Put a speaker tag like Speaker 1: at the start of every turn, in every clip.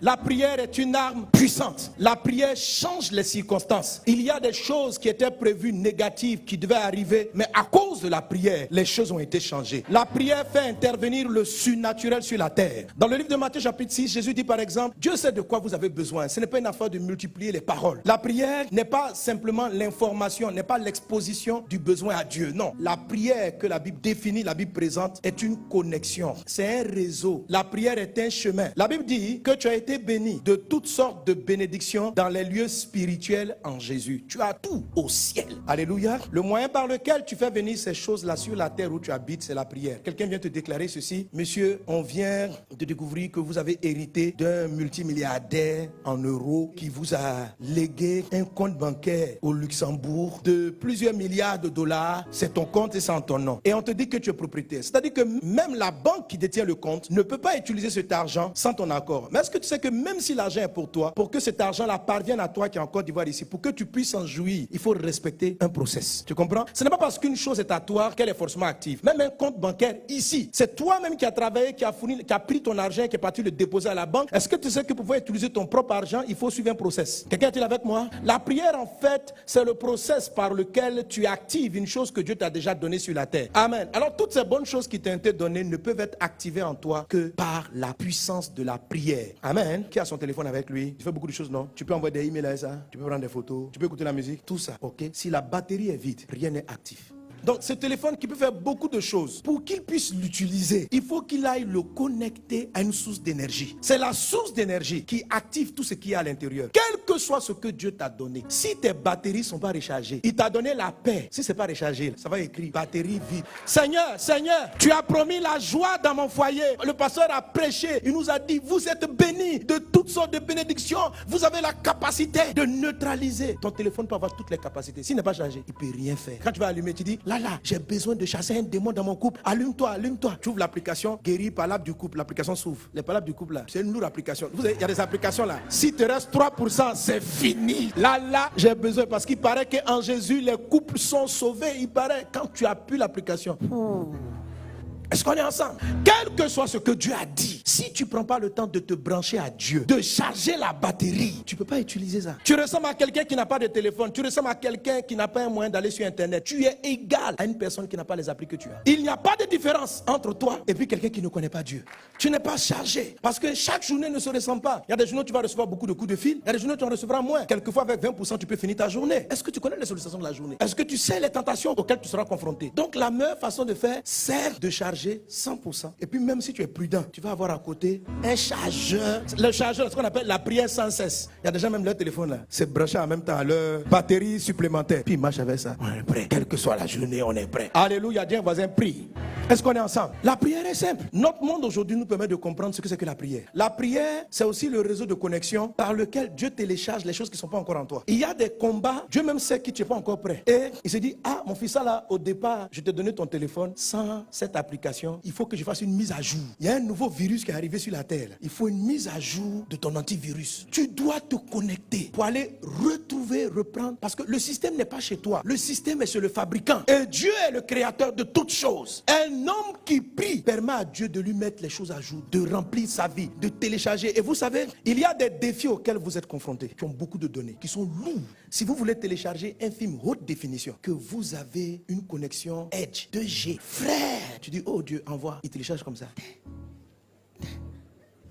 Speaker 1: La prière est une arme puissante. La prière change les circonstances. Il y a des choses qui étaient prévues négatives qui devaient arriver, mais à cause de la prière, les choses ont été changées. La prière fait intervenir le surnaturel sur la terre. Dans le livre de Matthieu chapitre 6, Jésus dit par exemple, Dieu sait de quoi vous avez besoin. Ce n'est pas une affaire de multiplier les paroles. La prière n'est pas simplement l'information, n'est pas l'exposition du besoin à Dieu. Non, la prière que la Bible définit, la Bible présente, est une connexion. C'est un réseau. La prière est un chemin. La Bible dit que tu as été béni de toutes sortes de bénédictions dans les lieux spirituels en Jésus. Tu as tout au ciel. Alléluia. Le moyen par lequel tu fais venir ces choses-là sur la terre où tu habites, c'est la prière. Quelqu'un vient te déclarer ceci. Monsieur, on vient de découvrir que vous avez hérité d'un multimilliardaire en euros qui vous a légué un compte bancaire au Luxembourg de plusieurs milliards de dollars. C'est ton compte et c'est en ton nom. Et on te dit que tu es propriétaire. C'est-à-dire que même la banque qui détient le compte ne peut pas utiliser cet argent sans ton accord. Mais est-ce que tu sais que même si l'argent est pour toi, pour que cet argent-là parvienne à toi qui est en Côte d'Ivoire ici, pour que tu puisses en jouir, il faut respecter un process. Tu comprends? Ce n'est pas parce qu'une chose est à toi qu'elle est forcément active. Même un compte bancaire ici, c'est toi-même qui as travaillé, qui a pris ton argent, qui est parti le déposer à la banque. Est-ce que tu sais que pour pouvoir utiliser ton propre argent, il faut suivre un process? Quelqu'un est-il avec moi? La prière, en fait, c'est le process par lequel tu actives une chose que Dieu t'a déjà donnée sur la terre. Amen. Alors, toutes ces bonnes choses qui t'ont été données ne peuvent être activées en toi que par la puissance de la prière. Amen. Qui a son téléphone avec lui? Tu fais beaucoup de choses, non? Tu peux envoyer des emails à ça, tu peux prendre des photos, tu peux écouter la musique, tout ça, ok? Si la batterie est vide, rien n'est actif. Donc, ce téléphone qui peut faire beaucoup de choses, pour qu'il puisse l'utiliser, il faut qu'il aille le connecter à une source d'énergie. C'est la source d'énergie qui active tout ce qui est à l'intérieur. Quel que soit ce que Dieu t'a donné, si tes batteries ne sont pas rechargées, il t'a donné la paix. Si ce n'est pas rechargé, ça va écrire batterie vide. Seigneur, tu as promis la joie dans mon foyer. Le pasteur a prêché, il nous a dit, vous êtes bénis de toutes sortes de bénédictions. Vous avez la capacité de neutraliser. Ton téléphone peut avoir toutes les capacités. S'il n'est pas chargé, il ne peut rien faire. Quand tu vas allumer, tu dis, là, j'ai besoin de chasser un démon dans mon couple. Allume-toi. Tu ouvres l'application, guéris palabre du couple. L'application s'ouvre. Les palabres du couple là, c'est une lourde application. Vous savez, il y a des applications là. Si te reste 3%, c'est fini. Là, j'ai besoin parce qu'il paraît qu'en Jésus, les couples sont sauvés. Il paraît quand tu appuies l'application. Est-ce qu'on est ensemble? Quel que soit ce que Dieu a dit, si tu ne prends pas le temps de te brancher à Dieu, de charger la batterie, tu ne peux pas utiliser ça. Tu ressembles à quelqu'un qui n'a pas de téléphone, tu ressembles à quelqu'un qui n'a pas un moyen d'aller sur Internet. Tu es égal à une personne qui n'a pas les applis que tu as. Il n'y a pas de différence entre toi et puis quelqu'un qui ne connaît pas Dieu. Tu n'es pas chargé parce que chaque journée ne se ressemble pas. Il y a des journées où tu vas recevoir beaucoup de coups de fil, il y a des journées où tu en recevras moins. Quelquefois avec 20%, tu peux finir ta journée. Est-ce que tu connais les sollicitations de la journée? Est-ce que tu sais les tentations auxquelles tu seras confronté? Donc la meilleure façon de faire, c'est de charger 100%. Et puis même si tu es prudent, tu vas avoir à côté un chargeur. Le chargeur, c'est ce qu'on appelle la prière sans cesse. Il y a déjà même leur téléphone là, c'est branché en même temps à leur batterie supplémentaire. Puis ils marchent avec ça. On est prêt. Quelle que soit la journée, on est prêt. Alléluia, Dieu voisin, prie. Est-ce qu'on est ensemble? La prière est simple. Notre monde aujourd'hui nous permet de comprendre ce que c'est que la prière. La prière, c'est aussi le réseau de connexion par lequel Dieu télécharge les choses qui ne sont pas encore en toi. Il y a des combats, Dieu même sait que tu n'es pas encore prêt. Et il se dit, ah mon fils, ça là, au départ, je t'ai donné ton téléphone sans cette application. Il faut que je fasse une mise à jour. Il y a un nouveau virus qui est arrivé sur la terre. Il faut une mise à jour de ton antivirus. Tu dois te connecter pour aller reprendre. Parce que le système n'est pas chez toi. Le système est chez le fabricant. Et Dieu est le créateur de toutes choses. Un homme qui prie permet à Dieu de lui mettre les choses à jour, de remplir sa vie, de télécharger. Et vous savez, il y a des défis auxquels vous êtes confrontés, qui ont beaucoup de données, qui sont lourds. Si vous voulez télécharger un film haute définition, que vous avez une connexion Edge 2G, frère, tu dis, oh Dieu, envoie. Il télécharge comme ça.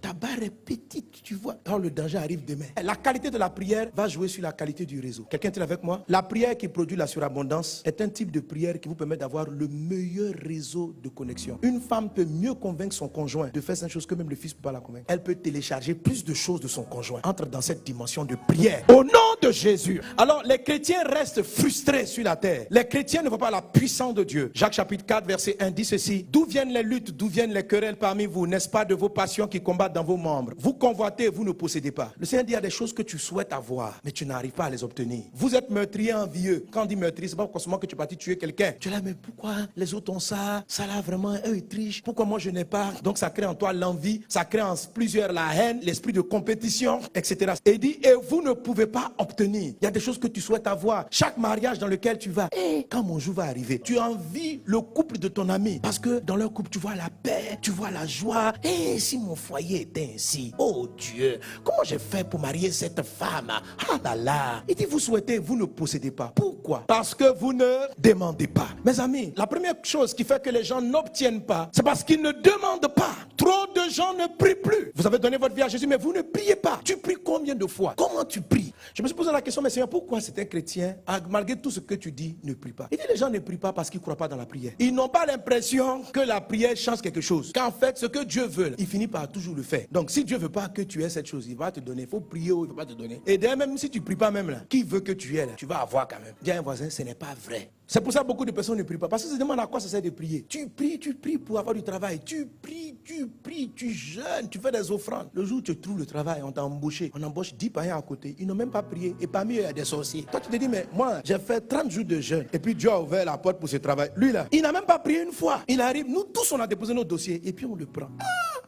Speaker 1: Ta barre est petite, tu vois. Quand le danger arrive demain. La qualité de la prière va jouer sur la qualité du réseau. Quelqu'un est avec moi? La prière qui produit la surabondance est un type de prière qui vous permet d'avoir le meilleur réseau de connexion. Une femme peut mieux convaincre son conjoint de faire cette chose que même le fils ne peut pas la convaincre. Elle peut télécharger plus de choses de son conjoint. Entre dans cette dimension de prière. Au nom de Jésus. Alors, les chrétiens restent frustrés sur la terre. Les chrétiens ne voient pas la puissance de Dieu. Jacques chapitre 4, verset 1 dit ceci. D'où viennent les luttes, d'où viennent les querelles parmi vous? N'est-ce pas de vos passions qui combattent dans vos membres? Vous convoitez, vous ne possédez pas. Le Seigneur dit, il y a des choses que tu souhaites avoir, mais tu n'arrives pas à les obtenir. Vous êtes meurtrier envieux. Quand on dit meurtrier, c'est pas forcément que tu es parti tuer quelqu'un. Tu es là, mais pourquoi les autres ont ça? Ça là, vraiment, eux, ils trichent. Pourquoi moi, je n'ai pas? Donc, ça crée en toi l'envie, ça crée en plusieurs la haine, l'esprit de compétition, etc. Et il dit, et vous ne pouvez pas obtenir. Il y a des choses que tu souhaites avoir. Chaque mariage dans lequel tu vas, quand mon jour va arriver, tu envies le couple de ton ami. Parce que dans leur couple, tu vois la paix, tu vois la joie. Et si mon foyer était ainsi. Oh Dieu, comment j'ai fait pour marier cette femme? Ah là là. Il dit, vous souhaitez, vous ne possédez pas. Pourquoi? Parce que vous ne demandez pas. Mes amis, la première chose qui fait que les gens n'obtiennent pas, c'est parce qu'ils ne demandent pas. Trop de gens ne prient plus. Vous avez donné votre vie à Jésus, mais vous ne priez pas. Tu pries combien de fois? Comment tu pries? Je me suis posé la question, mais Seigneur, pourquoi certains chrétiens, malgré tout ce que tu dis, ne prient pas? Il dit, les gens ne prient pas parce qu'ils ne croient pas dans la prière. Ils n'ont pas l'impression que la prière change quelque chose. Qu'en fait, ce que Dieu veut, il finit par toujours le faire. Donc, si Dieu ne veut pas que tu aies cette chose, il va te donner. Il faut prier ou il ne va pas te donner. Et d'ailleurs, même si tu ne pries pas même là, qui veut que tu aies là, tu vas avoir quand même. Dis à un voisin, ce n'est pas vrai. C'est pour ça que beaucoup de personnes ne prient pas. Parce qu'ils se demandent à quoi ça sert de prier. Tu pries pour avoir du travail. Tu pries, tu jeûnes, tu fais des offrandes. Le jour où tu trouves le travail, on t'a embauché. On embauche 10 païens à côté. Ils n'ont même pas prié. Et parmi eux, il y a des sorciers. Toi, tu te dis, mais moi, j'ai fait 30 jours de jeûne. Et puis Dieu a ouvert la porte pour ce travail. Lui là, il n'a même pas prié une fois. Il arrive, nous tous, on a déposé nos dossiers. Et puis on le prend.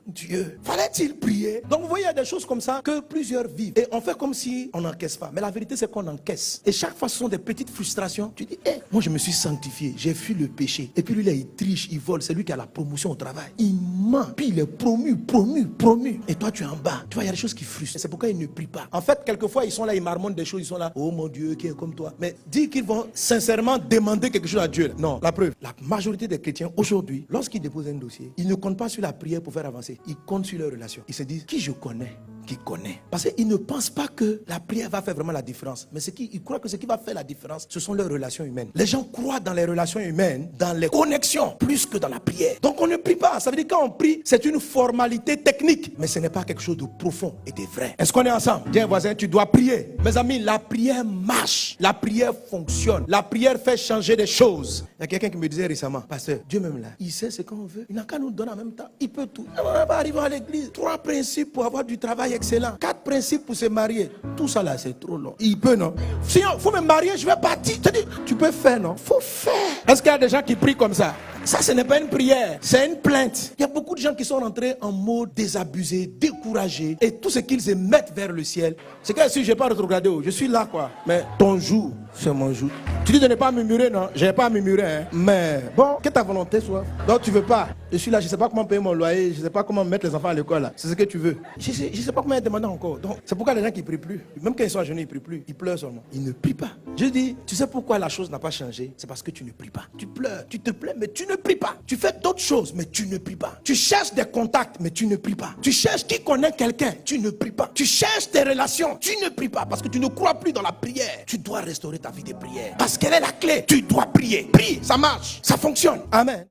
Speaker 1: Dieu, fallait-il prier? Donc vous voyez, il y a des choses comme ça que plusieurs vivent. Et on fait comme si on n'encaisse pas. Mais la vérité, c'est qu'on encaisse. Et chaque fois, ce sont des petites frustrations. Tu dis, moi je me suis sanctifié, j'ai fui le péché. Et puis lui là, il triche, il vole. C'est lui qui a la promotion au travail. Il ment. Puis il est promu. Et toi, tu es en bas. Tu vois, il y a des choses qui frustrent. C'est pourquoi ils ne prient pas. En fait, quelquefois, ils sont là, ils marmonnent des choses. Ils sont là, oh mon Dieu, qui est comme toi. Mais dis qu'ils vont sincèrement demander quelque chose à Dieu. Non, la preuve. La majorité des chrétiens aujourd'hui, lorsqu'ils déposent un dossier, ils ne comptent pas sur la prière pour faire avancer. Ils comptent sur leurs relations. Ils se disent, qui je connais? Qui connaît. Parce qu'ils ne pensent pas que la prière va faire vraiment la différence. Mais ils croient que ce qui va faire la différence, ce sont leurs relations humaines. Les gens croient dans les relations humaines, dans les connexions, plus que dans la prière. Donc on ne prie pas. Ça veut dire quand on prie, c'est une formalité technique. Mais ce n'est pas quelque chose de profond et de vrai. Est-ce qu'on est ensemble? Dis voisin, tu dois prier. Mes amis, la prière marche. La prière fonctionne. La prière fait changer des choses. Il y a quelqu'un qui me disait récemment, pasteur, Dieu même là, il sait ce qu'on veut. Il n'a qu'à nous donner en même temps. Il peut tout. On va arriver à l'église. 3 principes pour avoir du travail excellent. 4 principes pour se marier. Tout ça là, c'est trop long. Il peut, non? Sinon, il faut me marier, je vais partir. Tu peux faire, non? Faut faire. Est-ce qu'il y a des gens qui prient comme ça? Ça, ce n'est pas une prière, c'est une plainte. Il y a beaucoup de gens qui sont rentrés en mode désabusé, découragé. Et tout ce qu'ils émettent vers le ciel, c'est que si je n'ai pas rétrogradé, je suis là, quoi. Mais ton jour, c'est mon jour. Tu dis de ne pas murmurer, non? Je n'ai pas murmuré, hein. Mais bon, que ta volonté soit. Donc tu veux pas. Je suis là, je ne sais pas comment payer mon loyer, je ne sais pas comment mettre les enfants à l'école, là. C'est ce que tu veux. Je ne sais pas comment ils demandent encore. Donc c'est pourquoi les gens qui ne prient plus, même quand ils sont à genoux, ils ne prient plus. Ils pleurent seulement. Ils ne prient pas. Je dis, tu sais pourquoi la chose n'a pas changé? C'est parce que tu ne pries pas. Tu pleures, tu te plains, mais tu ne pries pas. Tu fais d'autres choses, mais tu ne pries pas. Tu cherches des contacts, mais tu ne pries pas. Tu cherches qui connaît quelqu'un, tu ne pries pas. Tu cherches tes relations, tu ne pries pas parce que tu ne crois plus dans la prière. Tu dois restaurer ta vie de prière parce qu'elle est la clé. Tu dois prier. Prie, ça marche, ça fonctionne. Amen.